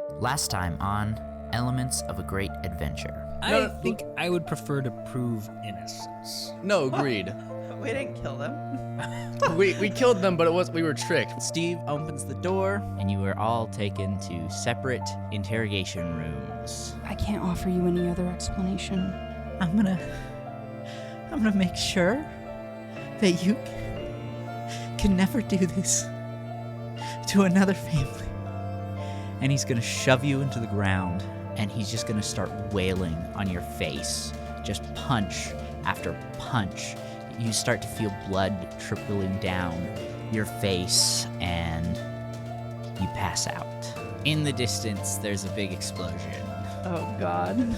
Last time on Elements of a Great Adventure. I think I would prefer to prove innocence. No, agreed. We didn't kill them. we killed them, but we were tricked. Steve opens the door, and you are all taken to separate interrogation rooms. I can't offer you any other explanation. I'm gonna make sure that you can never do this to another family. And he's gonna shove you into the ground, and he's just gonna start wailing on your face. Just punch after punch. You start to feel blood trickling down your face, and you pass out. In the distance, there's a big explosion. Oh, God.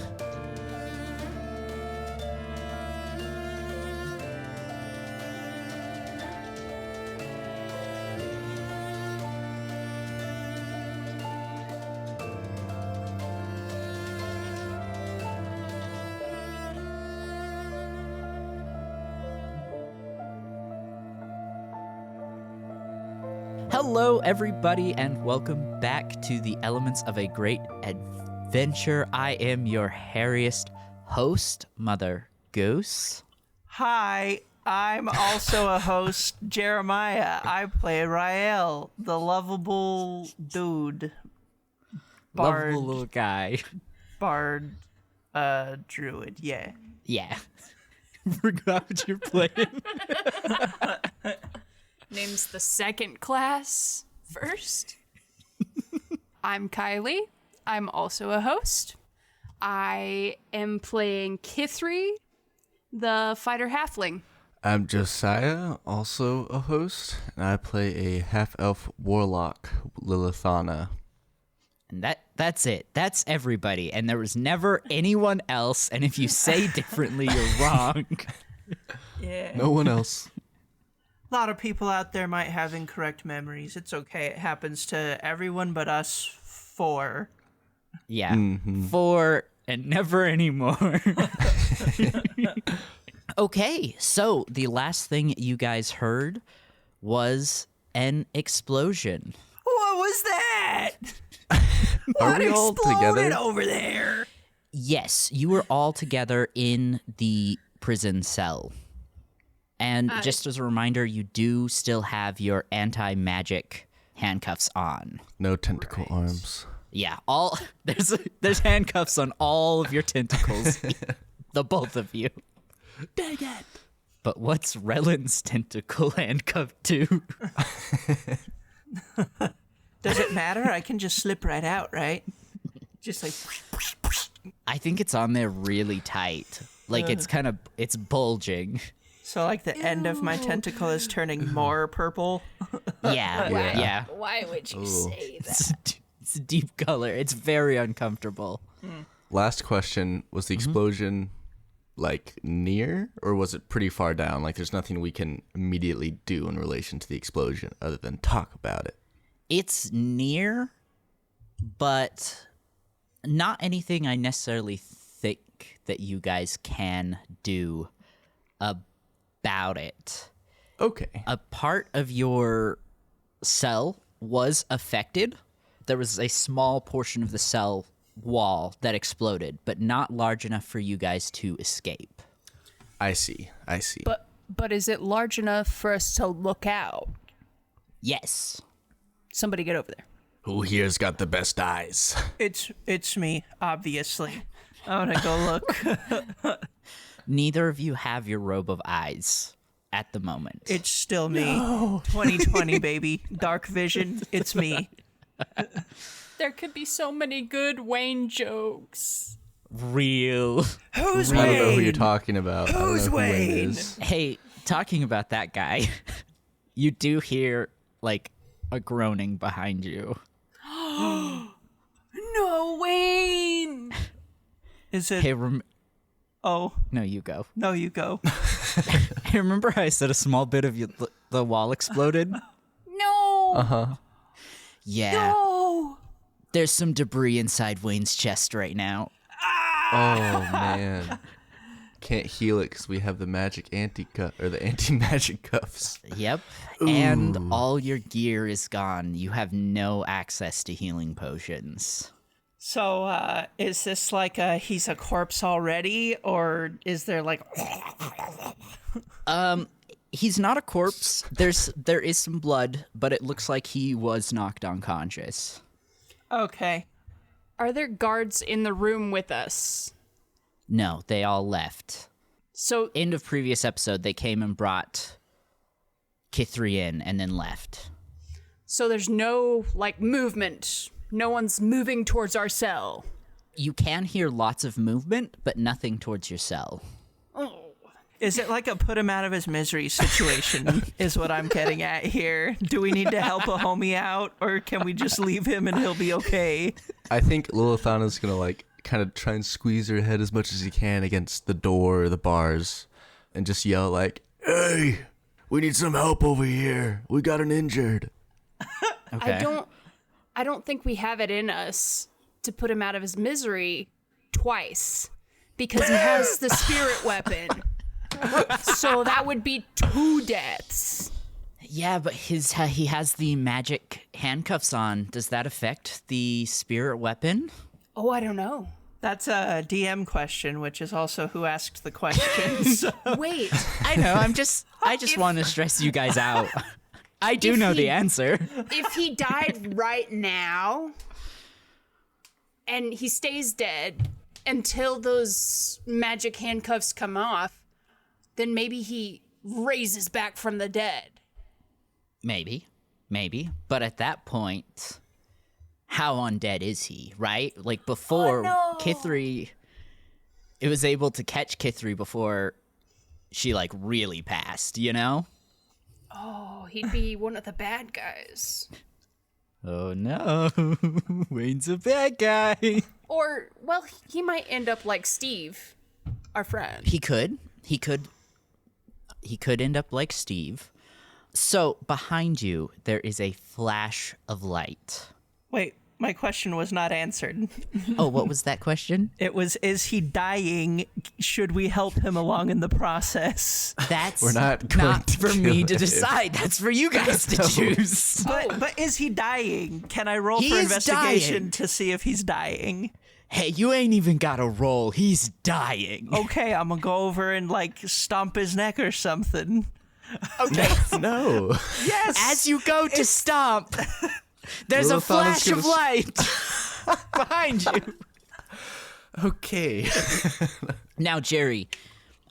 Hello, everybody, and welcome back to the Elements of a Great Adventure. I am your hairiest host, Mother Goose. Hi, I'm also a host, Jeremiah. I play Rael, the lovable dude. Lovable little guy. Bard, druid, yeah. Yeah. Forgot what you're playing. Name's the second class first. I'm Kylee. I'm also a host. I am playing Kithri, the fighter halfling. I'm Josiah, also a host, and I play a half-elf warlock, Lilithana. And that's it. That's everybody. And there was never anyone else, and if you say differently, you're wrong. Yeah. No one else. A lot of people out there might have incorrect memories. It's okay. It happens to everyone but us four. Yeah. Mm-hmm. 4 and never anymore. Okay, so the last thing you guys heard was an explosion. What was that? Are What we all exploded together? over there? Yes, you were all together in the prison cell. And just as a reminder, you do still have your anti-magic handcuffs on. No tentacle arms. Yeah, there's handcuffs on all of your tentacles. The both of you. Dang it. But what's Rellan's tentacle handcuffed to? Does it matter? I can just slip right out, right? Just like... I think it's on there really tight. Like it's bulging. So like the end of my tentacle is turning more purple? Yeah. Why would you say that? It's a deep color. It's very uncomfortable. Last question, was the explosion, like, near, or was it pretty far down? Like, there's nothing we can immediately do in relation to the explosion other than talk about it. It's near, but not anything I necessarily think that you guys can do about it. Okay. A part of your cell was affected. There was a small portion of the cell wall that exploded, but not large enough for you guys to escape. I see. But is it large enough for us to look out? Yes. Somebody get over there. Who here's got the best eyes? It's me, obviously. I'm gonna go look. Neither of you have your robe of eyes at the moment. It's still me. 2020, baby. Dark vision. It's me. There could be so many good Wayne jokes. real. Who's I don't know who Wayne? you're talking about. I don't Who's know who Wayne? is. Hey, talking about that guy, you do hear, like, a groaning behind you. No, Wayne! Is it? Hey, Oh, no, you go. no, you go. Hey, remember how I said a small bit of the wall exploded? No! Uh-huh. Yeah. No! There's some debris inside Wayne's chest right now. Oh, man. Can't heal it because we have the magic the anti-magic cuffs. Yep. And all your gear is gone. You have no access to healing potions. So, is this like he's a corpse already, or is there like... He's not a corpse. There is some blood, but it looks like he was knocked unconscious. Okay. Are there guards in the room with us? No, they all left. So, End of previous episode, they came and brought Kithri in and then left. so there's no, like, movement. No one's moving towards our cell. You can hear lots of movement, but nothing towards your cell. Oh. Is it like a put him out of his misery situation is what I'm getting at here? Do we need to help a homie out, or can we just leave him and he'll be okay? I think Lilithana's gonna like kind of try and squeeze her head as much as he can against the door or the bars and just yell like, "Hey, we need some help over here. We got an injured." Okay. I don't think we have it in us to put him out of his misery twice because he has the spirit weapon. So that would be 2 deaths. Yeah, but he has the magic handcuffs on. Does that affect the spirit weapon? Oh, I don't know. That's a DM question, which is also who asked the question. So. Wait, I know. I just want to stress you guys out. I do know the answer. if he died right now and he stays dead until those magic handcuffs come off, then maybe he raises back from the dead. Maybe. But at that point, how undead is he, right? Like before, Kithri, it was able to catch Kithri before she like really passed, you know? Oh, he'd be one of the bad guys. Oh no, Wayne's a bad guy. Or, well, he might end up like Steve, our friend. He could end up like Steve. So behind you, there is a flash of light. Wait, my question was not answered. Oh, what was that question? It was, is he dying? Should we help him along in the process? That's We're not going to for kill me to him. decide. That's for you guys to choose. But is he dying? Can I roll He for is investigation dying. to see if he's dying? Hey, you ain't even got a roll. He's dying. Okay, I'm gonna go over and like stomp his neck or something. Okay. No. Yes. As you go to stomp, there's a Lilithana's flash of gonna light behind you. Okay. Now, Jerry,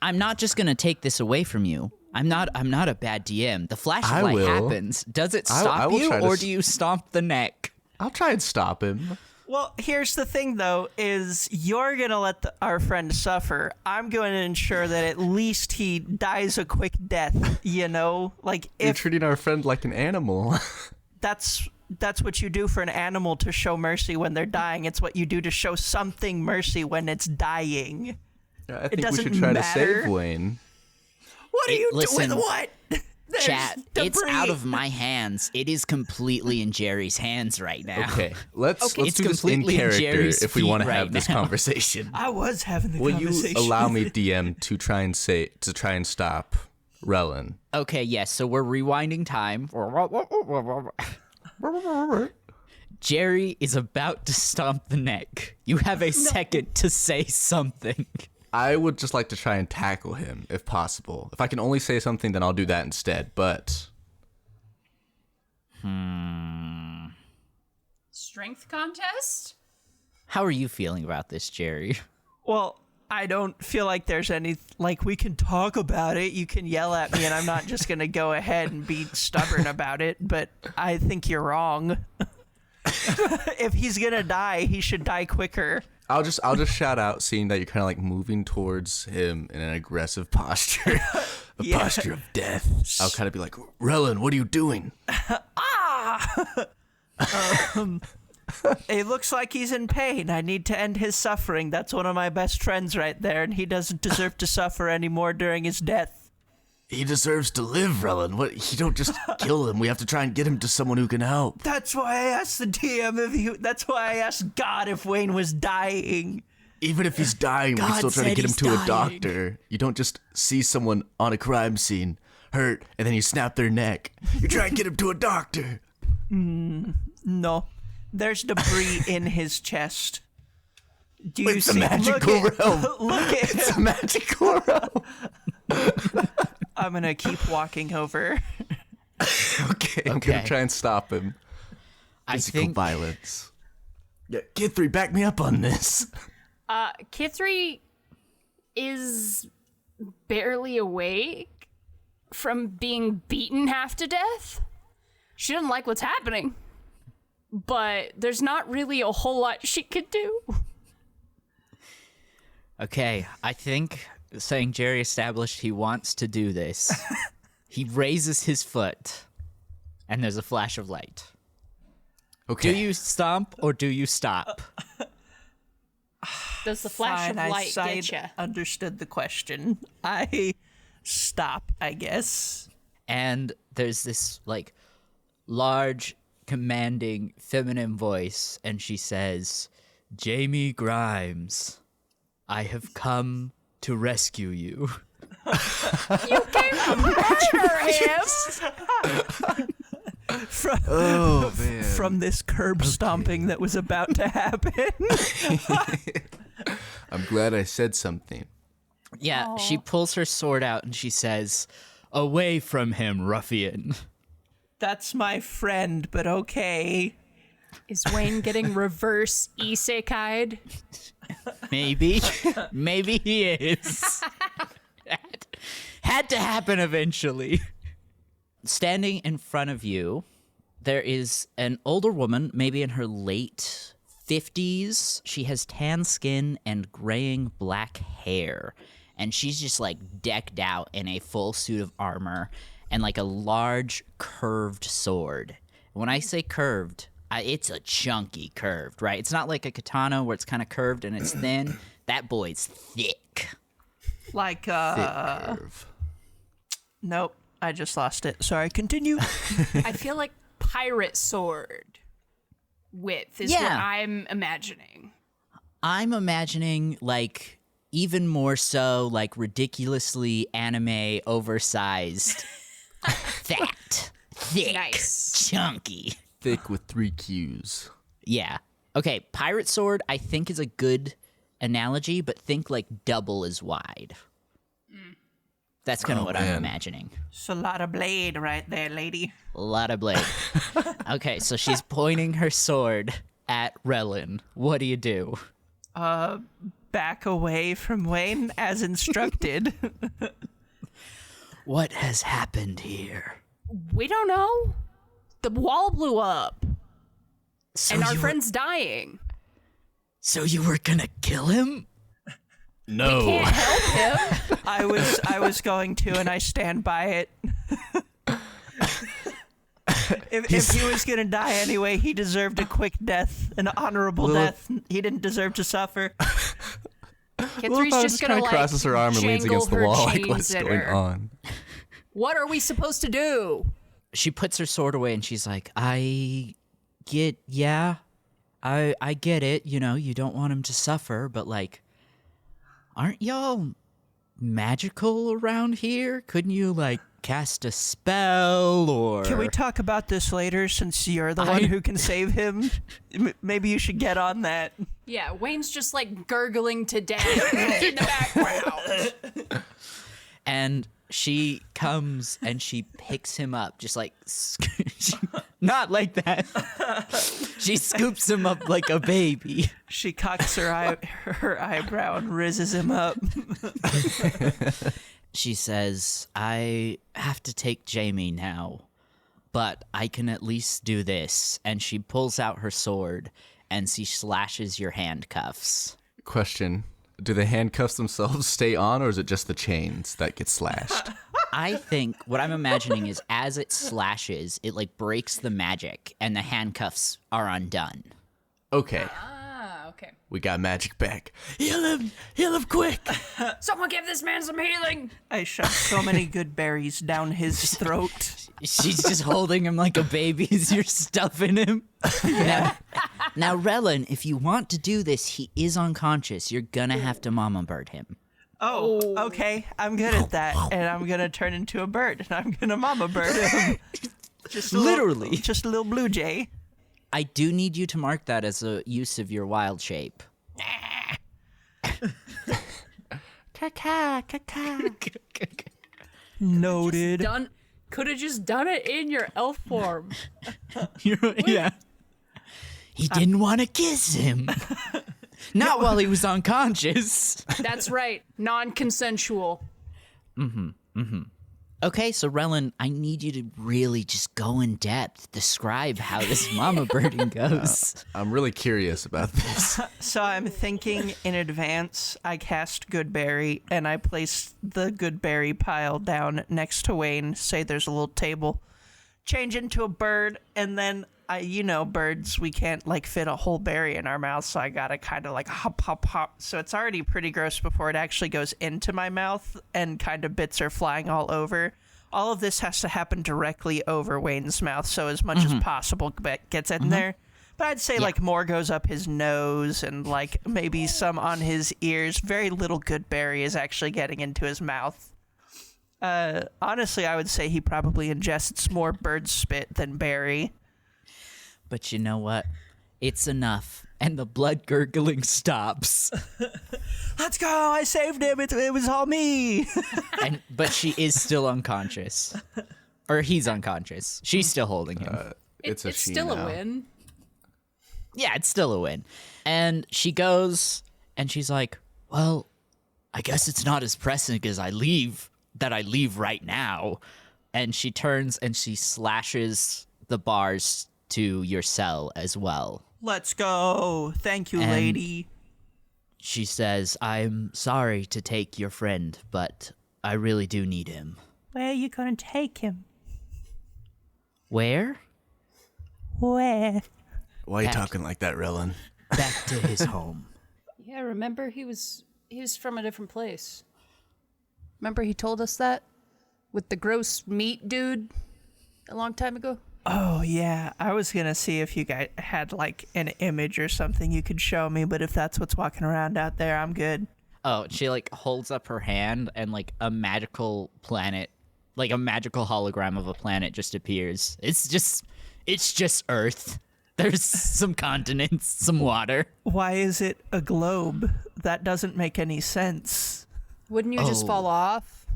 I'm not just gonna take this away from you. I'm not a bad DM. The flash of I light will. happens. Does it I stop will you, try to or do you stomp the neck? I'll try and stop him. Well, here's the thing, though, is you're going to let our friend suffer. I'm going to ensure that at least he dies a quick death, you know? Like, You're if treating our friend like an animal. that's what you do for an animal to show mercy when they're dying. It's what you do to show something mercy when it's dying. I think we doesn't should try to matter. save Wayne. What are you listen, doing? What? There's Chat, it's debris. out of my hands. It is completely in Jerry's hands right now. Okay, let's It's do this in completely in character Jerry's if we want to feet have right this now. conversation. I was having the Will conversation. you allow me, DM, to try and stop Rellan? Okay, yes, so we're rewinding time. Jerry is about to stomp the neck. You have a second to say something. I would just like to try and tackle him if possible. If I can only say something, then I'll do that instead. But Strength contest? How are you feeling about this, Jerry? Well, I don't feel like there's any, like, we can talk about it. You can yell at me, and I'm not just going to go ahead and be stubborn about it, but I think you're wrong. If he's going to die, he should die quicker. I'll just shout out, seeing that you're kind of like moving towards him in an aggressive posture, a posture of death. I'll kind of be like, Rellan, what are you doing? It looks like he's in pain. I need to end his suffering. That's one of my best friends right there, and he doesn't deserve to suffer anymore during his death. He deserves to live, Rellan. What? You don't just kill him. We have to try and get him to someone who can help. That's why I asked the DM if you. That's why I asked God if Wayne was dying. Even if he's dying, we God still try to said get him he's to a dying. doctor. You don't just see someone on a crime scene hurt and then you snap their neck. You try and get him to a doctor. No, There's debris in his chest. Do you It's a see? magical realm. Look at It's him. a magical realm. I'm gonna keep walking over. Okay, I'm Okay. gonna try and stop him. I Physical think violence. Yeah, Kithri, back me up on this. Kithri is barely awake from being beaten half to death. She doesn't like what's happening, but there's not really a whole lot she could do. Okay, I think saying Jerry established he wants to do this. He raises his foot, and there's a flash of light. Okay. Do you stomp or do you stop? Does the flash Fine, of light I get ya? understood the question. I stop, I guess. And there's this, like, large, commanding, feminine voice, and she says, Jamie Grimes, I have come to rescue you. You came to murder him! Oh man. From this curb stomping that was about to happen. I'm glad I said something. Yeah, she pulls her sword out and she says, away from him, ruffian. That's my friend, but okay. Is Wayne getting reverse isekai'd? Maybe. Maybe he is. Had to happen eventually. Standing in front of you, there is an older woman, maybe in her late 50s. She has tan skin and graying black hair. And she's just like decked out in a full suit of armor and like a large curved sword. When I say curved, it's a chunky curved, right? It's not like a katana where it's kind of curved and it's thin. That boy's thick. Like, Thick curve. nope, I just lost it. Sorry, continue. I feel like pirate sword width is what Yeah. I'm imagining. I'm imagining like even more so like ridiculously anime oversized fat, thick, Nice. chunky. Thick with 3 Qs. Yeah. Okay, pirate sword I think is a good analogy, but think like double as wide. That's kind of what I'm man. imagining. It's a lot of blade right there, lady. A lot of blade. Okay, so she's pointing her sword at Rellan. What do you do? Back away from Wayne as instructed. What has happened here? We don't know. The wall blew up, So and our you were- friend's dying. So you were gonna kill him? No. Can't help him. I was going to, and I stand by it. If he was gonna die anyway, he deserved a quick death, an honorable Lilith- death. He didn't deserve to suffer. Kithri's Lilithana just gonna kinda like crosses her arm and leans jangle against the her wall. Like, chains what's at going her. on? What are we supposed to do? She puts her sword away and she's like, I get it, you know, you don't want him to suffer, but like, aren't y'all magical around here? Couldn't you like cast a spell or Can we talk about this later, since you're the one who can save him? Maybe you should get on that. Yeah, Wayne's just like gurgling to death in the background. And she comes and she picks him up, just like, not like that. She scoops him up like a baby. She cocks her eyebrow and rizzes him up. She says, I have to take Jamie now, but I can at least do this. And she pulls out her sword and she slashes your handcuffs. Question. Do the handcuffs themselves stay on, or is it just the chains that get slashed? I think what I'm imagining is as it slashes, it like breaks the magic and the handcuffs are undone. Okay. Ah, okay. We got magic back. Heal him! Heal him quick! Someone give this man some healing. I shoved so many good berries down his throat. She's just holding him like a baby as you're stuffing him. Now, Rellan, if you want to do this, he is unconscious. You're gonna have to mama bird him. Oh, okay. I'm good at that. And I'm going to turn into a bird. And I'm going to mama bird him. Just a Literally. just a little blue jay. I do need you to mark that as a use of your wild shape. Noted. Could have just done it in your elf form. Yeah. He didn't want to kiss him. Not while he was unconscious. That's right. Non-consensual. Okay, so Rellan, I need you to really just go in depth. Describe how this mama birding goes. I'm really curious about this. So I'm thinking in advance. I cast Goodberry, and I place the Goodberry pile down next to Wayne. Say there's a little table. Change into a bird, and then birds, we can't like fit a whole berry in our mouth, so I gotta kind of like hop, hop, hop. So it's already pretty gross before it actually goes into my mouth, and kind of bits are flying all over. All of this has to happen directly over Wayne's mouth, so as much as possible gets in there. But I'd say like more goes up his nose, and like maybe some on his ears. Very little Goodberry is actually getting into his mouth. Honestly, I would say he probably ingests more bird spit than berry. But you know what? It's enough. And the blood gurgling stops. Let's go! I saved him! It was all me! But she is still unconscious. Or he's unconscious. She's still holding him. It's a It's she still now. a win. Yeah, it's still a win. And she goes, and she's like, well, I guess it's not as pressing as I leave right now. And she turns and she slashes the bars to your cell as well. Let's go! Thank you, And- lady. She says, I'm sorry to take your friend, but I really do need him. Where are you gonna take him? Where? Where? Why are you Back. talking like that, Rellan? Back to his home. Yeah, remember he was from a different place. Remember he told us that? With the gross meat dude a long time ago? Oh, yeah. I was gonna see if you guys had, like, an image or something you could show me, but if that's what's walking around out there, I'm good. Oh, she like holds up her hand and like a magical planet, like a magical hologram of a planet just appears. It's just Earth. There's some continents, some water. Why is it a globe? That doesn't make any sense. Wouldn't you just Oh. fall off?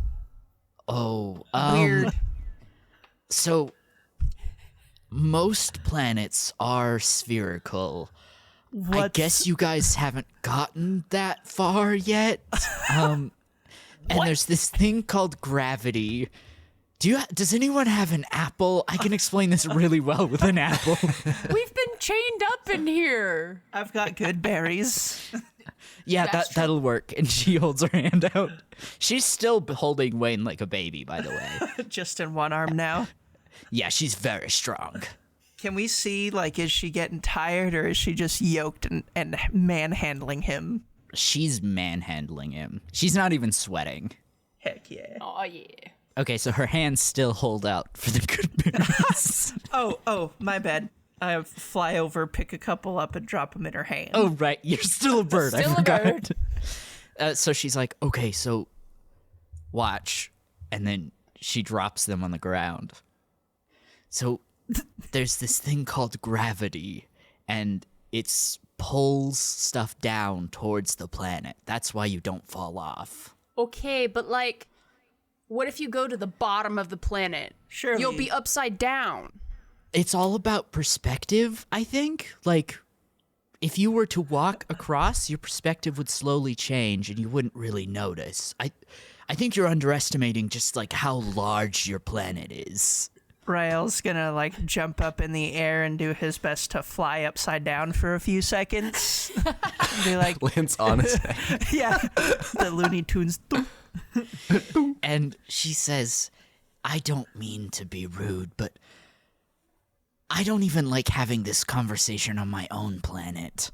Oh, Weird. So most planets are spherical. I guess you guys haven't gotten that far yet. And there's this thing called gravity. Does anyone have an apple? I can explain this really well with an apple. We've been chained up in here. I've got good berries. Yeah, That's true. that'll work. And she holds her hand out. She's still holding Wayne like a baby, by the way. Just in one arm now. Yeah, she's very strong. Can we see, like, is she getting tired or is she just yoked and manhandling him? She's manhandling him. She's not even sweating. Heck yeah. Oh, yeah. Okay, so her hands still hold out for the good berries. Oh, my bad. I fly over, pick a couple up, and drop them in her hand. Oh, right. You're still a bird. Still I a forgot. So she's like, okay, so watch. And then she drops them on the ground. So there's this thing called gravity, and it pulls stuff down towards the planet. That's why you don't fall off. Okay, but like, what if you go to the bottom of the planet? Surely. You'll be upside down. It's all about perspective, I think. Like, if you were to walk across, your perspective would slowly change and you wouldn't really notice. I think you're underestimating just like how large your planet is. Rael's gonna, like, jump up in the air and do his best to fly upside down for a few seconds. Be like, Lands on his head. yeah, the Looney Tunes. And she says, I don't mean to be rude, but I don't even like having this conversation on my own planet.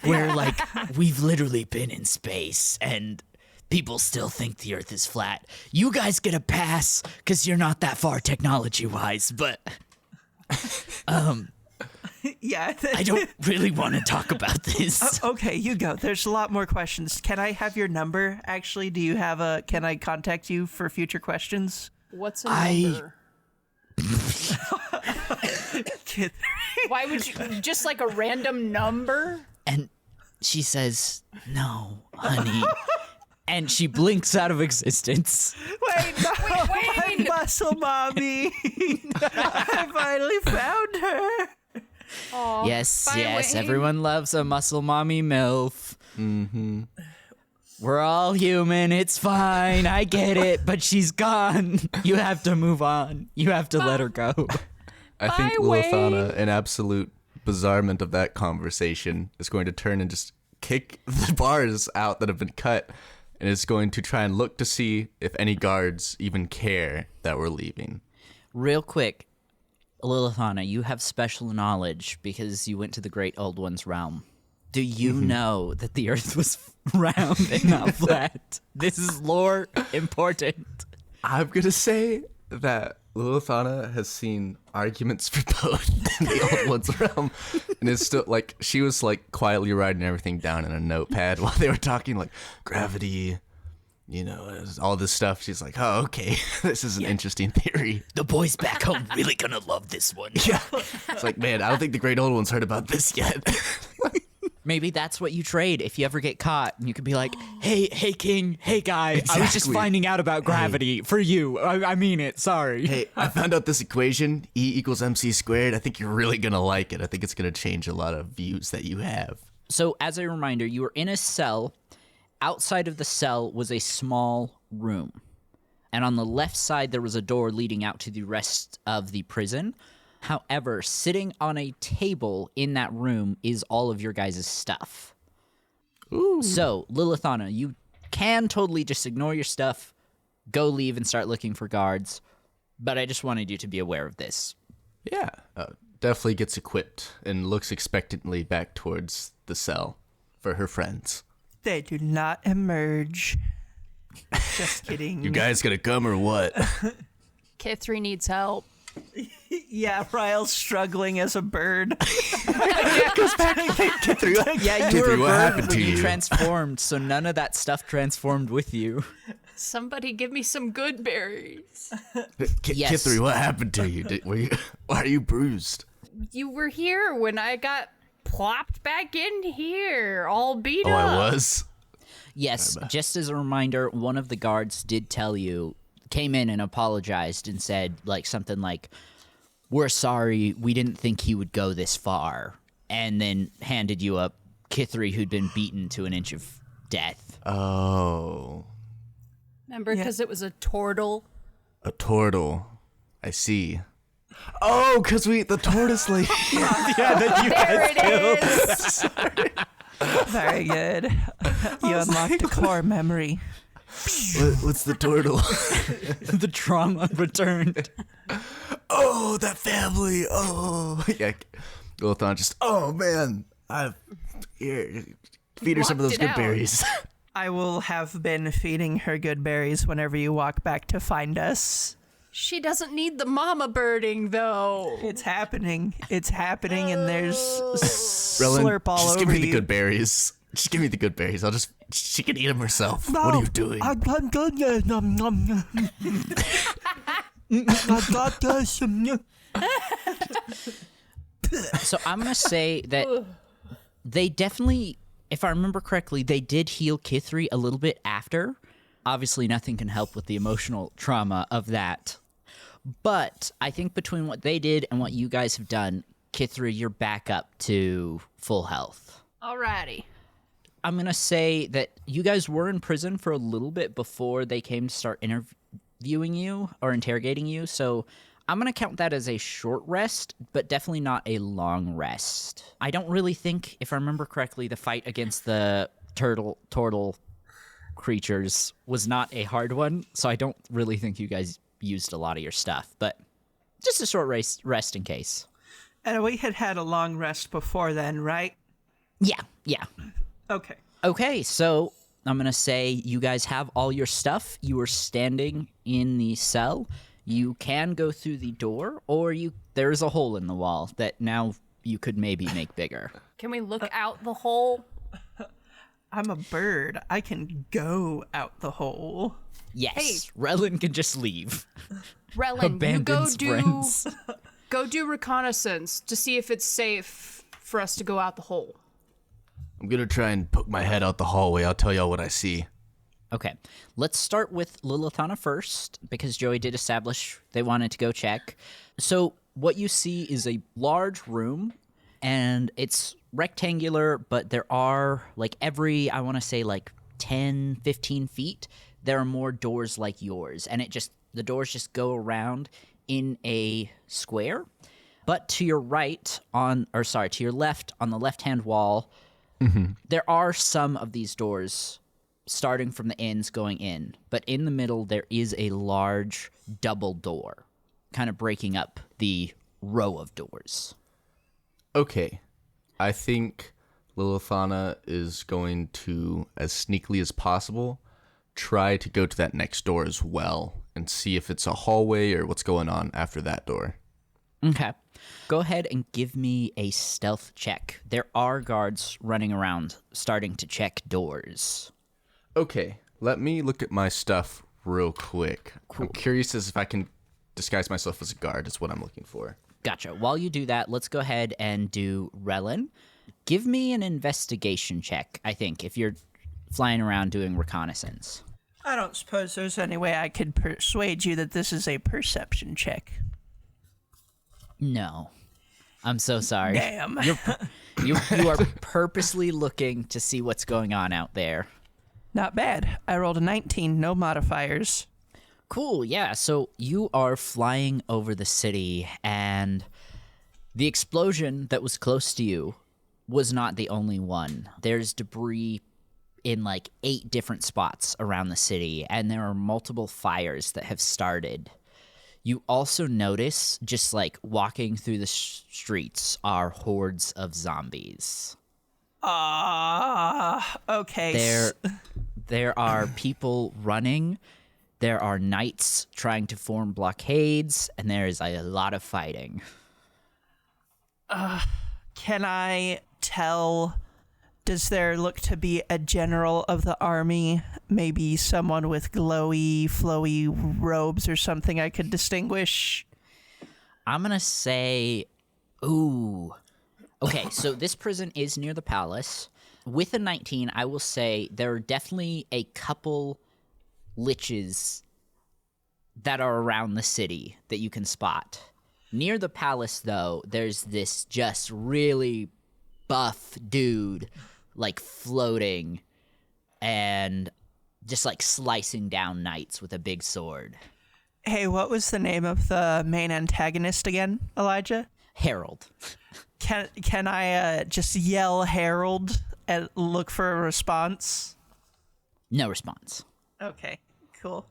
Where, like, we've literally been in space and people still think the Earth is flat. You guys get a pass because you're not that far technology-wise, but Yeah. I don't really want to talk about this. Okay, you go. There's a lot more questions. Can I have your number, actually? Can I contact you for future questions? What's a I- number? Kithri. Why would you just like a random number? And she says, "No, honey." And she blinks out of existence. Wait, no, my muscle mommy. I finally found her. Aw, Yes, bye, yes, Wayne. everyone loves a muscle mommy MILF. Mm-hmm. We're all human, it's fine, I get it, but she's gone. You have to move on. You have to let her go. I think Bye, Lilithana, in absolute bizarrement of that conversation, is going to turn and just kick the bars out that have been cut, and is going to try and look to see if any guards even care that we're leaving. Real quick, Lilithana, you have special knowledge because you went to the Great Old One's realm. Do you know that the Earth was round and not flat? This is lore important. I'm going to say that Lilithana has seen arguments for both in the Old One's realm, and is still, like, she was, like, quietly writing everything down in a notepad while they were talking, like, gravity, you know, all this stuff. She's like, oh, okay, this is an interesting theory. The boys back home really gonna love this one. Yeah. It's like, man, I don't think the Great Old One's heard about this yet. Maybe that's what you trade if you ever get caught. And you could be like, hey, King, hey, guy, I was just Exactly. finding out about gravity for you. I mean it, sorry. Hey, I found out this equation, E equals MC squared. I think you're really going to like it. I think it's going to change a lot of views that you have. So, as a reminder, you were in a cell. Outside of the cell was a small room. And on the left side, there was a door leading out to the rest of the prison. However, sitting on a table in that room is all of your guys' stuff. Ooh. So, Lilithana, you can totally just ignore your stuff, go leave and start looking for guards. But I just wanted you to be aware of this. Yeah. Definitely gets equipped and looks expectantly back towards the cell for her friends. They do not emerge. Just kidding. You guys gonna come or what? Kithri needs help. Yeah, Ryle's struggling as a bird. Kithri, Yeah, you were a what bird happened when to you you? transformed, so none of that stuff transformed with you. Somebody give me some good berries. Yes. Kithri, what happened to you? Why are you bruised? You were here when I got plopped back in here, all beat Oh, up. I was? Yes, just as a reminder, one of the guards did tell you, came in and apologized and said like something like, "We're sorry, we didn't think he would go this far," and then handed you a Kithri who'd been beaten to an inch of death. Oh, Remember, because it was a turtle. a turtle. I see. Oh, because we ate the tortoise lady. There it is. Very good. You unlocked a core memory. What's the turtle? The trauma returned. Oh, that family. Oh, yeah. Lilithana just. Oh man, here. Feed her some of Walked those it good out. berries. I will have been feeding her good berries whenever you walk back to find us. She doesn't need the mama birding, though. It's happening. It's happening, and there's Rellan, slurp all just over give me you. the good berries. Just give me the good berries. She can eat them herself. What are you doing? I'm good. Nom, nom, nom. I got this. So I'm going to say that they definitely, if I remember correctly, they did heal Kithri a little bit after. Obviously, nothing can help with the emotional trauma of that. But I think between what they did and what you guys have done, Kithri, you're back up to full health. Alrighty. I'm going to say that you guys were in prison for a little bit before they came to start interviewing you or interrogating you. So I'm going to count that as a short rest, but definitely not a long rest. I don't really think, if I remember correctly, the fight against the turtle creatures was not a hard one. So I don't really think you guys used a lot of your stuff, but just a short rest in case. And we had a long rest before then, right? Yeah. Okay. Okay, so I'm going to say you guys have all your stuff. You are standing in the cell. You can go through the door, or there's a hole in the wall that now you could maybe make bigger. Can we look out the hole? I'm a bird. I can go out the hole. Yes, Rellan can just leave. Rellan, you go Abandons do friends. Go do reconnaissance to see if it's safe for us to go out the hole. I'm gonna try and poke my head out the hallway. I'll tell y'all what I see. Okay, let's start with Lilithana first, because Joey did establish they wanted to go check. So what you see is a large room, and it's rectangular, but there are, like, every, I want to say, like, 10, 15 feet, there are more doors like yours, and the doors just go around in a square. But to your right, to your left, on the left-hand wall, there are some of these doors starting from the ends going in, but in the middle there is a large double door, kind of breaking up the row of doors. Okay. I think Lilithana is going to, as sneakily as possible, try to go to that next door as well and see if it's a hallway or what's going on after that door. Okay. Go ahead and give me a stealth check. There are guards running around starting to check doors. Okay, let me look at my stuff real quick. Cool. I'm curious as if I can disguise myself as a guard is what I'm looking for. Gotcha. While you do that, let's go ahead and do Rellan. Give me an investigation check, I think, if you're flying around doing reconnaissance. I don't suppose there's any way I could persuade you that this is a perception check. No. I'm so sorry. Damn. You are purposely looking to see what's going on out there. Not bad. I rolled a 19, no modifiers. Cool, yeah. So you are flying over the city, and the explosion that was close to you was not the only one. There's debris in like 8 different spots around the city, and there are multiple fires that have started. You also notice, just like walking through the streets, are hordes of zombies. Okay. There are people running. There are knights trying to form blockades, and there is a lot of fighting. Can I tell, does there look to be a general of the army? Maybe someone with glowy, flowy robes or something I could distinguish? I'm going to say, ooh. Okay, so this prison is near the palace. With a 19, I will say there are definitely a couple liches that are around the city that you can spot. Near the palace, though, there's this just really buff dude, like, floating and just, like, slicing down knights with a big sword. Hey, what was the name of the main antagonist again, Elijah? Harold. Can I just yell Harold and look for a response? No response. Okay, cool.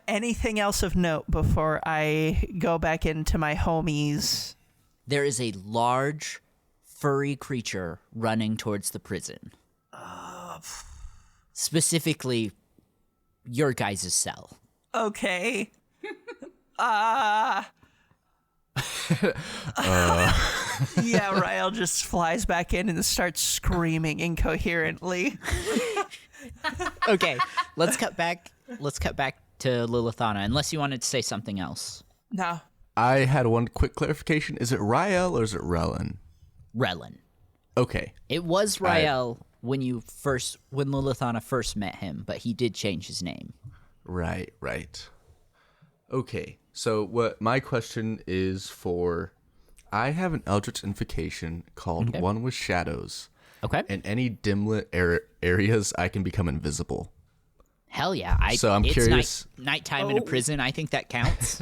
Anything else of note before I go back into my homies? There is a large, furry creature running towards the prison. Specifically, your guys' cell. Okay. Yeah, Ryle just flies back in and starts screaming incoherently. Okay, let's cut back to Lilithana, unless you wanted to say something else. No. I had one quick clarification. Is it Rael or is it Rellan? Rellan. Okay. It was Rael when Lilithana first met him, but he did change his name. Right. Okay. So what my question is for, I have an Eldritch Invocation called One with Shadows. Okay. In any dimlit areas, I can become invisible. Hell yeah. I'm curious. Nighttime in a prison, I think that counts.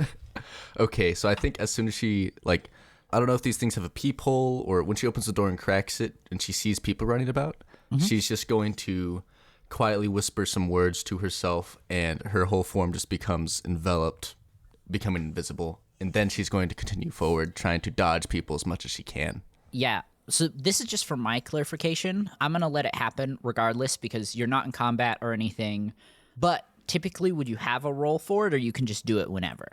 Okay, so I think as soon as she, like, I don't know if these things have a peephole or when she opens the door and cracks it and she sees people running about, she's just going to quietly whisper some words to herself and her whole form just becomes enveloped, becoming invisible. And then she's going to continue forward, trying to dodge people as much as she can. Yeah. So this is just for my clarification. I'm going to let it happen regardless because you're not in combat or anything. But typically, would you have a roll for it or you can just do it whenever?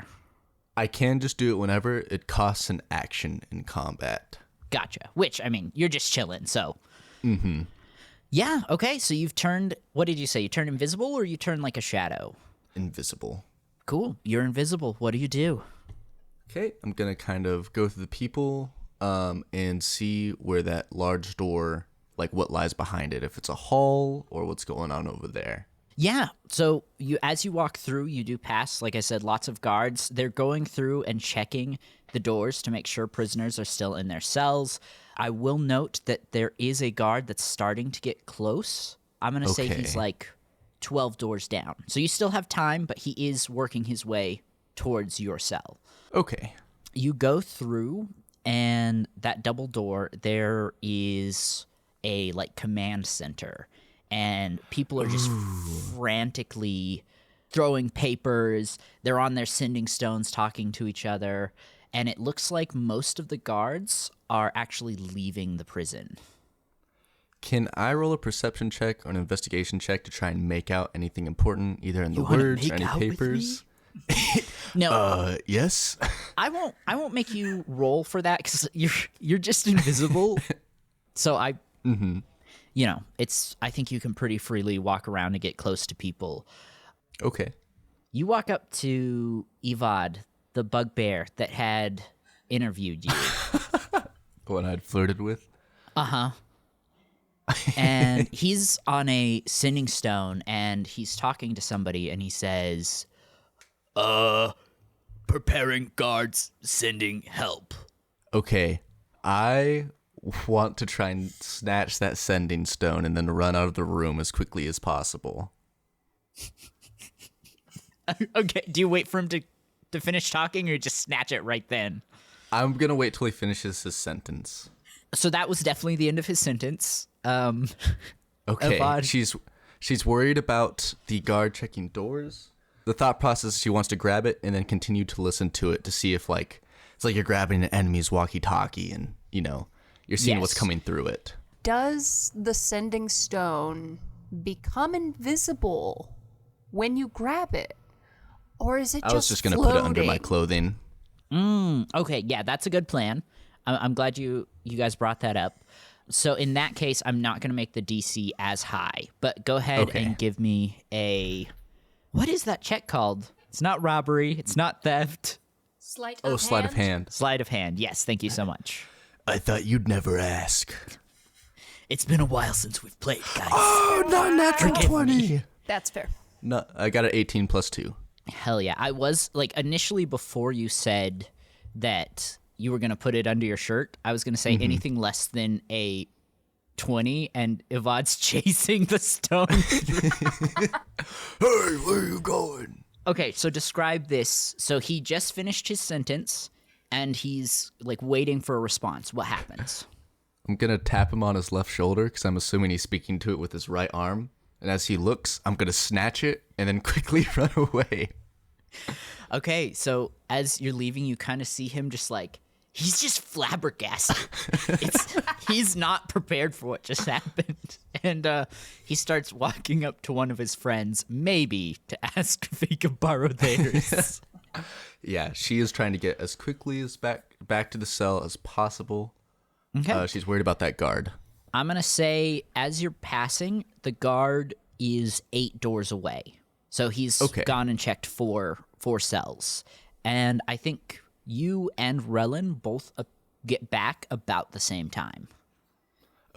I can just do it whenever. It costs an action in combat. Gotcha. Which, I mean, you're just chilling, so. Mm-hmm. Yeah, okay. So you've turned, what did you say? You turned invisible or you turned like a shadow? Invisible. Cool. You're invisible. What do you do? Okay, I'm gonna kind of go through the people and see where that large door, like what lies behind it, if it's a hall or what's going on over there. Yeah, so as you walk through, you do pass, like I said, lots of guards. They're going through and checking the doors to make sure prisoners are still in their cells. I will note that there is a guard that's starting to get close. I'm going to say he's like 12 doors down. So you still have time, but he is working his way towards your cell. Okay. You go through, and that double door, there is a like command center, and people are just frantically throwing papers. They're on their sending stones talking to each other, and it looks like most of the guards are actually leaving the prison. Can I roll a perception check or an investigation check to try and make out anything important, either in the words or any papers? No. Yes. I won't make you roll for that because you're just invisible. So I think you can pretty freely walk around and get close to people. Okay. You walk up to Evad, the bugbear that had interviewed you. What I'd flirted with. Uh-huh. And he's on a sending stone, and he's talking to somebody, and he says, preparing guards, sending help. Okay. I want to try and snatch that sending stone and then run out of the room as quickly as possible. Okay, do you wait for him to finish talking, or just snatch it right then? I'm going to wait till he finishes his sentence. So that was definitely the end of his sentence. Okay, Evad. she's worried about the guard checking doors. The thought process, she wants to grab it and then continue to listen to it to see if, like, it's like you're grabbing an enemy's walkie-talkie and, you're seeing what's coming through it. Does the sending stone become invisible when you grab it? Or is it just I was just going to put it under my floating? clothing. Okay, yeah, that's a good plan. I'm glad you guys brought that up. So in that case, I'm not going to make the DC as high, but go ahead and give me a... What is that check called? It's not robbery. It's not theft. Sleight of hand? Sleight of hand. Sleight of hand. Yes, thank you so much. I thought you'd never ask. It's been a while since we've played, guys. Oh, not natural 20. That's fair. No, I got an 18 plus 2. Hell yeah. I was, like, initially before you said that you were going to put it under your shirt, I was going to say anything less than a 20, and Evad's chasing the stone. Hey, where are you going? Okay, so describe this. So he just finished his sentence, and he's, like, waiting for a response. What happens? I'm going to tap him on his left shoulder because I'm assuming he's speaking to it with his right arm. And as he looks, I'm going to snatch it and then quickly run away. Okay, so as you're leaving, you kind of see him just, like, he's just flabbergasted. He's not prepared for what just happened. And he starts walking up to one of his friends, maybe to ask if he can borrow theirs. Yeah, she is trying to get as quickly as back to the cell as possible. Okay. She's worried about that guard. I'm going to say, as you're passing, the guard is 8 doors away. So he's gone and checked four cells. And I think you and Rellan both get back about the same time.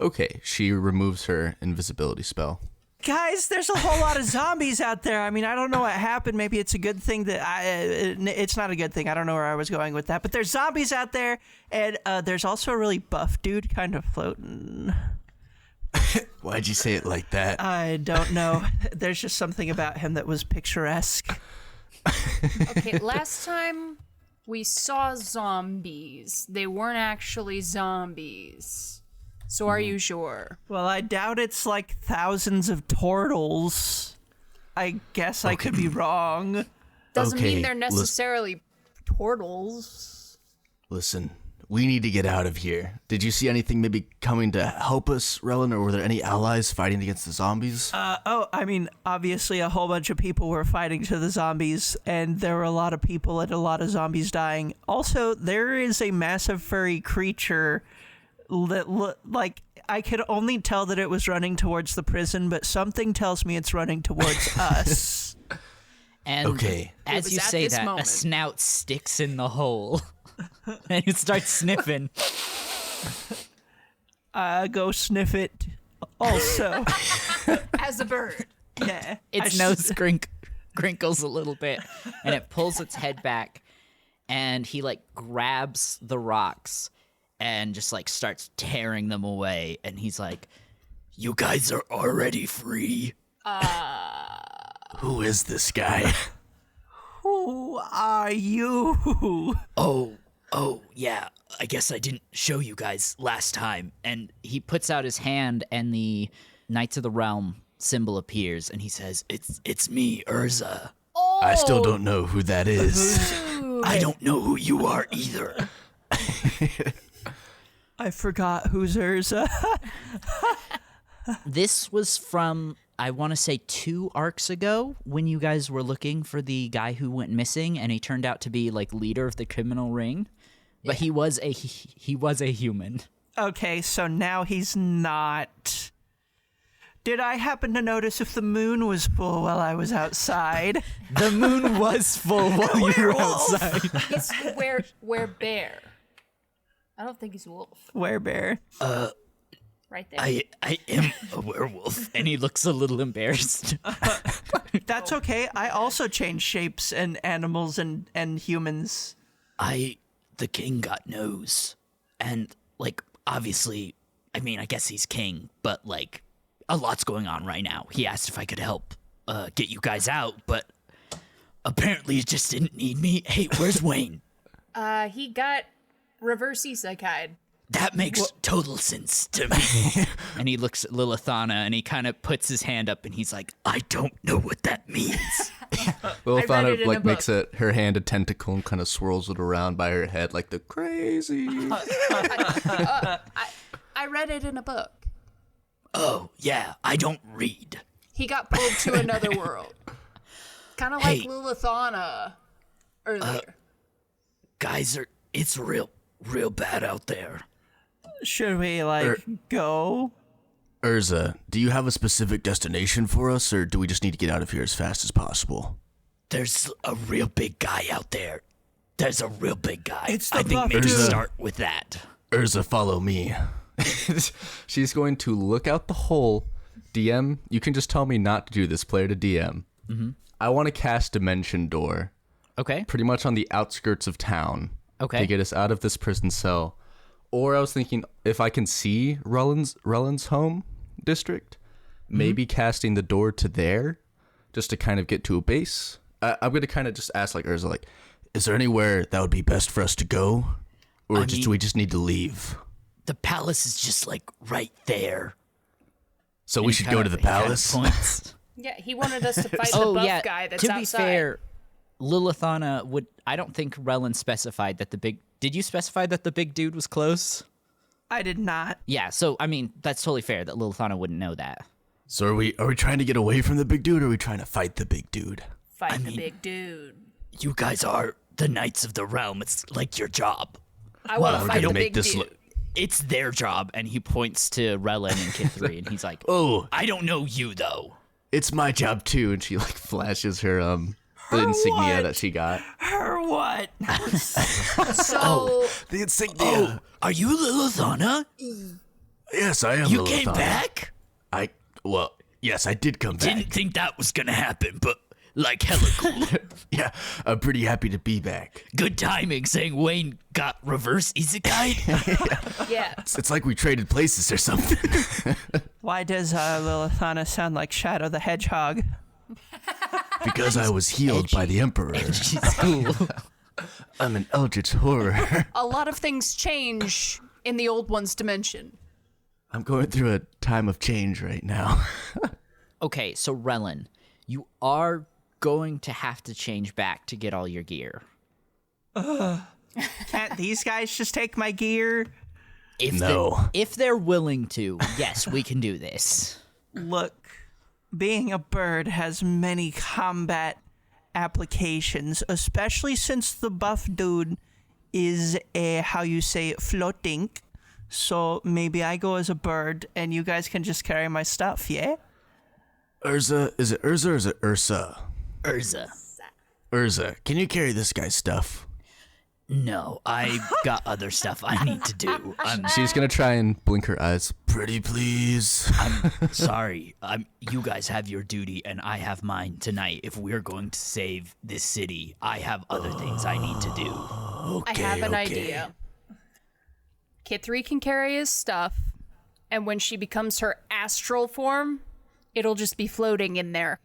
Okay, she removes her invisibility spell. Guys, there's a whole lot of zombies out there. I mean, I don't know what happened. Maybe it's a good thing that it's not a good thing. I don't know where I was going with that. But there's zombies out there, and there's also a really buff dude kind of floating. Why'd you say it like that? I don't know. There's just something about him that was picturesque. Okay, last time we saw zombies. They weren't actually zombies. So are you sure? Well, I doubt it's like thousands of turtles. I guess I could be wrong. Doesn't mean they're necessarily turtles. Listen, we need to get out of here. Did you see anything maybe coming to help us, Rellan, or were there any allies fighting against the zombies? I mean, obviously a whole bunch of people were fighting to the zombies, and there were a lot of people and a lot of zombies dying. Also, there is a massive furry creature that, like, I could only tell that it was running towards the prison, but something tells me it's running towards us. And Okay. as was you at say this that, moment. a snout sticks in the hole. And it starts sniffing. Go sniff it. Also, As a bird. yeah. Its nose crinkles a little bit, and it pulls its head back, and he like grabs the rocks and just like starts tearing them away, and he's like, You guys are already free. Who is this guy? Who are you? oh yeah, I guess I didn't show you guys last time. And he puts out his hand, and the Knights of the Realm symbol appears, and he says, it's me, Urza. I still don't know who that is. I don't know who you are either. I forgot who's Urza. This was from, I want to say, 2 arcs ago, when you guys were looking for the guy who went missing, and he turned out to be like leader of the criminal ring. But he was a human. Okay, so now he's not. Did I happen to notice if the moon was full while I was outside? The moon was full while you were outside. He's bear. I don't think he's a wolf. Werebear. Right there. I am a werewolf. And he looks a little embarrassed. That's okay. I also change shapes and animals and humans. The king got nose. And, like, obviously, I mean, I guess he's king, but, like, a lot's going on right now. He asked if I could help get you guys out, but apparently he just didn't need me. Hey, where's Wayne? He got reverse isekai. That makes total sense to me. And he looks at Lilithana, and he kind of puts his hand up, and he's like, I don't know what that means. Lilithana it in a like makes book. her hand a tentacle and kind of swirls it around by her head like the crazy. I read it in a book. Oh, yeah, I don't read. He got pulled to another world. Kind of like Hey. Lilithana earlier. Guys, it's real bad out there. Should we, go? Urza, do you have a specific destination for us, or do we just need to get out of here as fast as possible? There's a real big guy out there. There's a real big guy. It's the I think buff maybe dude. start with that. Urza, follow me. She's going to look out the hole. DM, you can just tell me not to do this, player to DM. Mm-hmm. I want to cast Dimension Door, Okay. pretty much on the outskirts of town. Okay. To get us out of this prison cell. Or I was thinking, if I can see Rellan's home district, maybe casting the door to there, just to kind of get to a base. I'm going to kind of just ask, like, Urza, like, is there anywhere that would be best for us to go? Or do we just need to leave? The palace is just like right there. So we should go to the palace? Points. Yeah, he wanted us to fight the buff guy that's to outside. be fair, Lilithana would. I don't think Rellan specified that the big. Did you specify that the big dude was close? I did not. Yeah. So I mean, that's totally fair that Lilithana wouldn't know that. So are we trying to get away from the big dude, or are we trying to fight the big dude? Fight the big dude. You guys are the Knights of the Realm. It's like your job. I want to we're fight gonna the make big this dude. look- It's their job, and he points to Rellan and Kithri, and he's like, Oh, I don't know you though. it's my job too. And she like flashes her the insignia that she got. Her what? So The insignia. Are you Lilithana? Yes, I am. You came Lilithana. back? Yes, I did come back. Didn't think that was gonna happen, but like hella cool. Yeah, I'm pretty happy to be back. Good timing saying Wayne got reverse isekai. yeah, It's like we traded places or something. Why does Lilithana sound like Shadow the Hedgehog? Because I was healed by the Emperor. She's cool. I'm an eldritch horror. a lot of things change in the old one's dimension. I'm going through a time of change right now. Okay, so Rellan, you are going to have to change back to get all your gear. Can't these guys just take my gear? If they're willing to, yes, we can do this. Look, being a bird has many combat applications, especially since the buff dude is floating. So maybe I go as a bird and you guys can just carry my stuff, yeah? Urza, is it Urza or is it Ursa? Urza. Urza, can you carry this guy's stuff? No, I got other stuff I need to do. She's gonna try and blink her eyes. Pretty please. I'm sorry. You guys have your duty, and I have mine tonight. If we're going to save this city, I have other things I need to do. I have an idea. Kithri can carry his stuff, and when she becomes her astral form, it'll just be floating in there.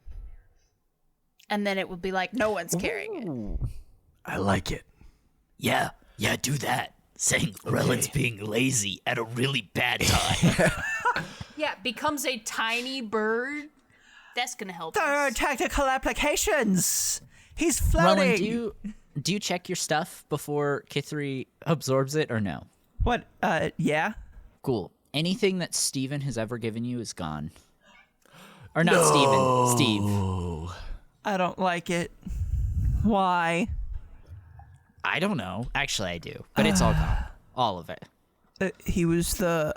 And then it will be like no one's carrying it. I like it. Yeah, do that. Saying Rellan's being lazy at a really bad time. Yeah, becomes a tiny bird. That's gonna help us. Technical applications. He's floating. Rellan, do you check your stuff before Kithri absorbs it or no? What? Yeah. Cool. Anything that Steven has ever given you is gone. Or not Steven, Steve. I don't like it. Why? I don't know. Actually, I do. But it's all gone. All of it. He was the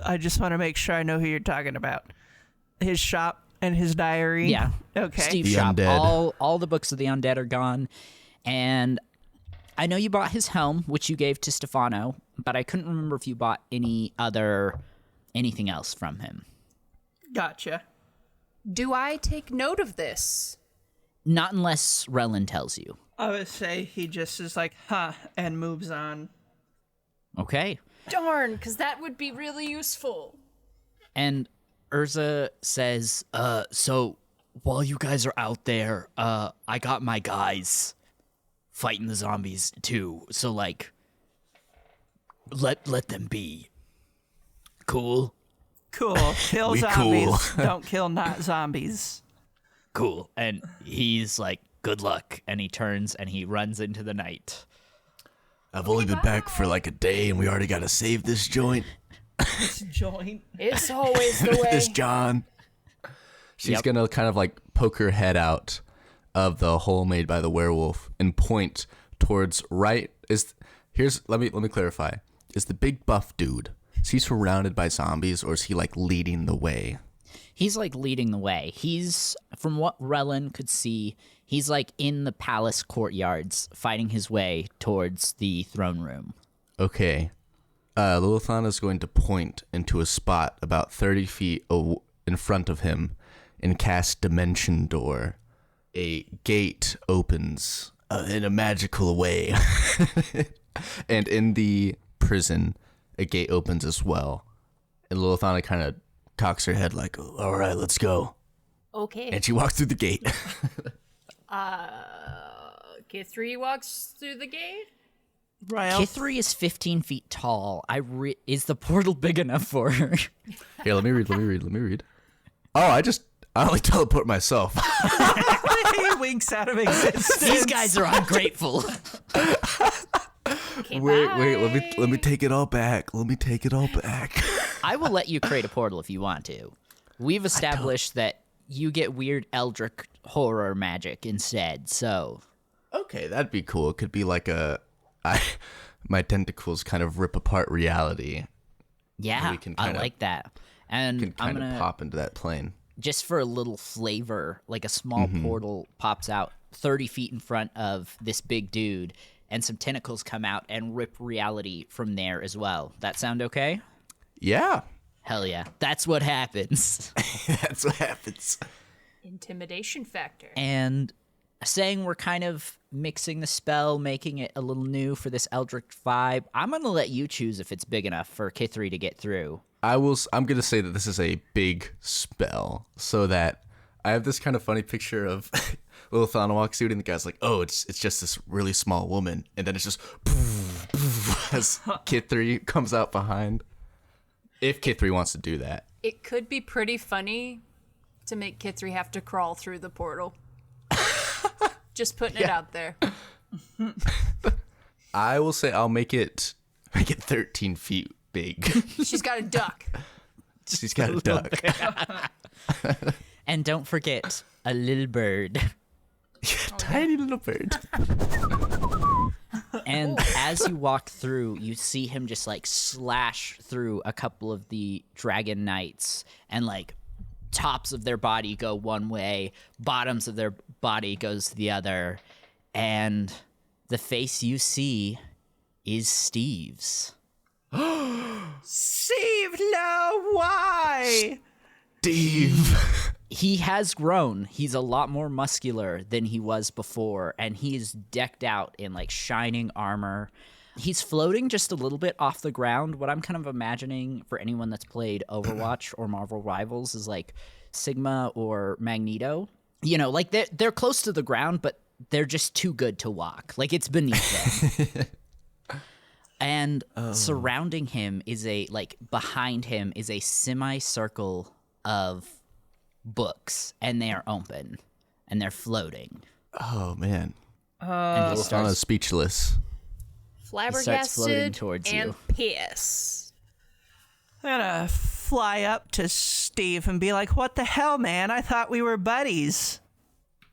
I just want to make sure I know who you're talking about. His shop and his diary. Yeah. Okay. Steve's The shop. undead. All the books of the undead are gone. And I know you bought his helm, which you gave to Stefano, but I couldn't remember if you bought anything else from him. Gotcha. Do I take note of this? Not unless Rellan tells you. I would say he just is like, huh, and moves on. Okay. Darn, because that would be really useful. And Urza says, so while you guys are out there, I got my guys fighting the zombies too. So like, let them be. Cool. Cool. Kill We zombies. cool. Don't kill not zombies. Cool. And he's like, good luck. And he turns and he runs into the night. I've only been back for like a day and we already gotta save this joint. This joint. It's always the way. This John. She's Yep. gonna kind of like poke her head out of the hole made by the werewolf and point towards right. Let me clarify. Is the big buff dude, is he surrounded by zombies or is he like leading the way? He's like leading the way. He's, from what Rellan could see, he's like in the palace courtyards fighting his way towards the throne room. Okay. Lilithana is going to point into a spot about 30 feet in front of him and cast Dimension Door. A gate opens in a magical way. And in the prison, a gate opens as well. And Lilithana kind of cocks her head like, all right, let's go. Okay. And she walks through the gate. Kithri walks through the gate. Right. Kithri is 15 feet tall. Is the portal big enough for her? Here, let me read. Oh, I only teleport myself. He winks out of existence. These guys are ungrateful. Okay, Wait, bye. let me take it all back. I will let you create a portal if you want to. We've established that you get weird eldritch horror magic instead, so... Okay, that'd be cool. It could be like my tentacles kind of rip apart reality. Yeah, we can I kinda- like that. And Can I'm kind gonna... of pop into that plane. just for a little flavor, like a small portal pops out 30 feet in front of this big dude, and some tentacles come out and rip reality from there as well. That sound okay? Yeah, Hell yeah. That's what happens. that's what happens. Intimidation factor. And saying we're kind of mixing the spell, making it a little new for this eldritch vibe, I'm going to let you choose if it's big enough for Kithri to get through. I'm going to say that this is a big spell, so that I have this kind of funny picture of Lilithana walks through and the guy's like, oh, it's just this really small woman. And then it's just as Kithri comes out behind. If Kithri wants to do that. It could be pretty funny to make Kithri have to crawl through the portal. Just putting it out there. I will say I'll make it 13 feet big. She's got a duck. She's got a duck. And don't forget, a little bird. Tiny little bird. And as you walk through, you see him just like slash through a couple of the dragon knights and like tops of their body go one way, bottoms of their body goes the other, and the face you see is Steve's. Steve, no, why? Steve. He has grown. He's a lot more muscular than he was before, and he's decked out in like shining armor. He's floating just a little bit off the ground. What I'm kind of imagining for anyone that's played Overwatch or Marvel Rivals is like Sigma or Magneto. You know, like they're close to the ground, but they're just too good to walk. Like it's beneath them. And surrounding him is behind him is a semicircle of books, and they are open, and they're floating. Oh, man. And Lilithana's speechless. Flabbergasted towards and you. pissed. I'm gonna fly up to Steve and be like, what the hell, man? I thought we were buddies.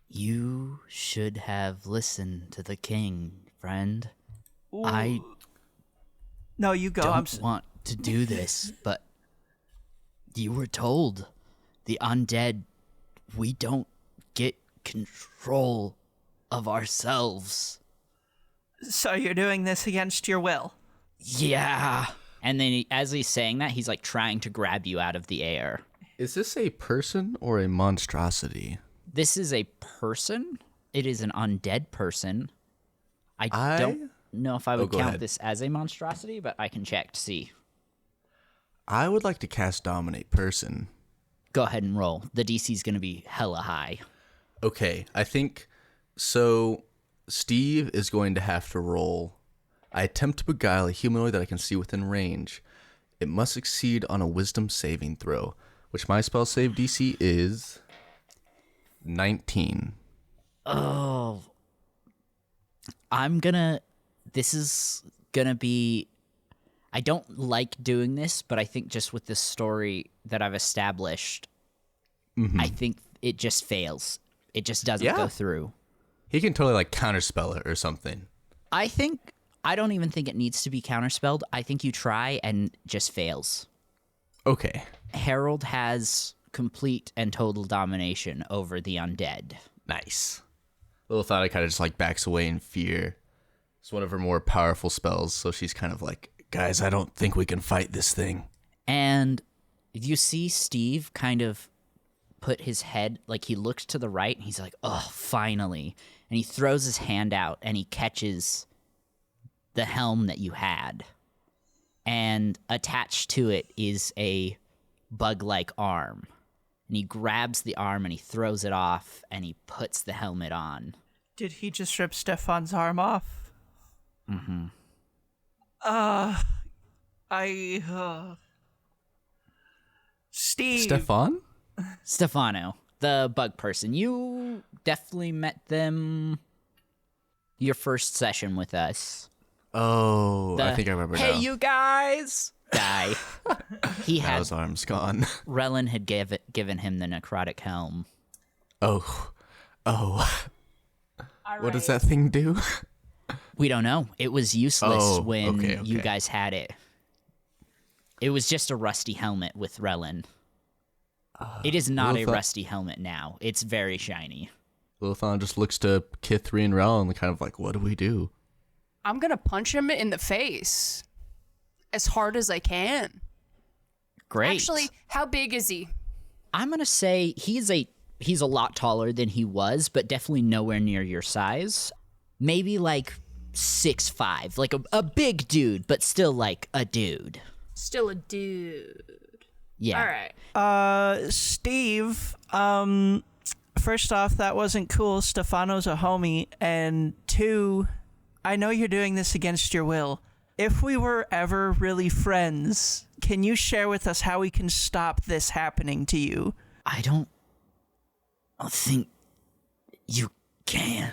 You should have listened to the king, friend. Ooh. I No, you go. don't want to do this, but you were told the undead, we don't get control of ourselves. So you're doing this against your will? Yeah. And then as he's saying that, he's like trying to grab you out of the air. Is this a person or a monstrosity? This is a person. It is an undead person. I don't know if I would go count ahead. this as a monstrosity, but I can check to see. I would like to cast Dominate Person. Go ahead and roll. The DC's going to be hella high. Okay, I think so. Steve is going to have to roll. I attempt to beguile a humanoid that I can see within range. It must succeed on a wisdom saving throw, which my spell save DC is 19. Oh. This is gonna be, I don't like doing this, but I think just with this story that I've established, I think it just fails. It just doesn't go through. He can totally like counterspell it or something. I don't even think it needs to be counterspelled. I think you try and just fails. Okay. Harold has complete and total domination over the undead. Nice. Lilithana kind of just like backs away in fear. It's one of her more powerful spells, so she's kind of like, guys, I don't think we can fight this thing. And you see Steve kind of put his head, like he looks to the right and he's like, oh, finally. And he throws his hand out and he catches the helm that you had. And attached to it is a bug-like arm. And he grabs the arm and he throws it off and he puts the helmet on. Did he just rip Stefan's arm off? Mm-hmm. Steve. Stefan? Stefano, the bug person. You definitely met them your first session with us. Oh, I The, think I remember hey, now. you guys! Guy. He Now had, his arm's gone. Rellan had given him the necrotic helm. Oh. All What does right. that thing do? We don't know. It was useless Oh, when okay. you guys had it. It was just a rusty helmet with Rellan. It is not a Lilith- rusty helmet now. It's very shiny. Lilithana just looks to Kithri and Rellan and kind of like, what do we do? I'm gonna punch him in the face as hard as I can. Great. Actually, how big is he? I'm going to say he's a lot taller than he was, but definitely nowhere near your size. Maybe like 6'5", like a big dude, but still like a dude. Still a dude. Yeah. All right. Steve, first off, that wasn't cool. Stefano's a homie. And two, I know you're doing this against your will. If we were ever really friends, can you share with us how we can stop this happening to you? I don't think you can.